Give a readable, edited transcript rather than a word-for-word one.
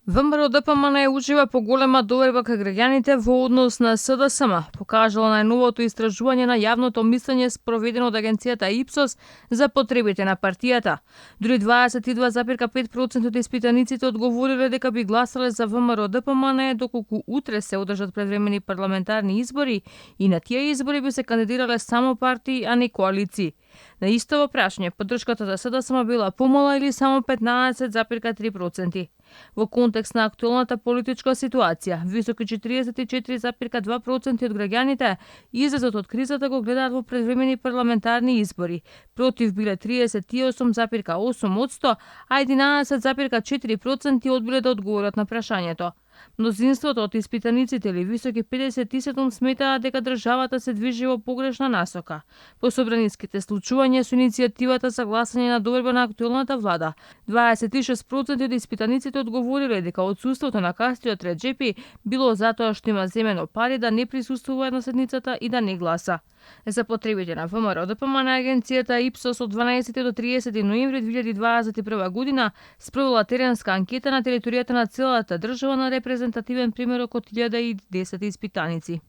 ВМРО-ДПМН ужива поголема доверба кај граѓаните во однос на СДСМ, покажало најновото истражување на јавното мислење спроведено од агенцијата Ипсос за потребите на партијата. Дури 22,5% од испитаниците одговориле дека би гласале за ВМРО-ДПМН доколку утре се одржат предвремени парламентарни избори и на тие избори би се кандидирале само партии, а не коалиции. На истово прашање, поддршката за СДСМ била помала или само 15,3%. Во контекст на актуелната политичка ситуација, високи 44,2% од граѓаните излезот од кризата го гледаат во предвремени парламентарни избори. Против биле 38,8%, а 11,4% одбиле да одговорат на прашањето. Мнозинството од испитаниците или високи 57 сметаат дека државата се движи во погрешна насока. По собраниските случувања со иницијативата за гласање на доверба на актуелната влада, 26% од испитаниците одговориле дека отсуството на Кастриот Реџепи било затоа што има земено пари да не присуствува на седницата и да не гласа. За потребите на ВМРО-ДПМН агенцијата Ипсос од 12 до 30 ноември 2021 година спровела теренска анкета на територијата на целата држава на репрезентативен примерок од 1010 испитаници.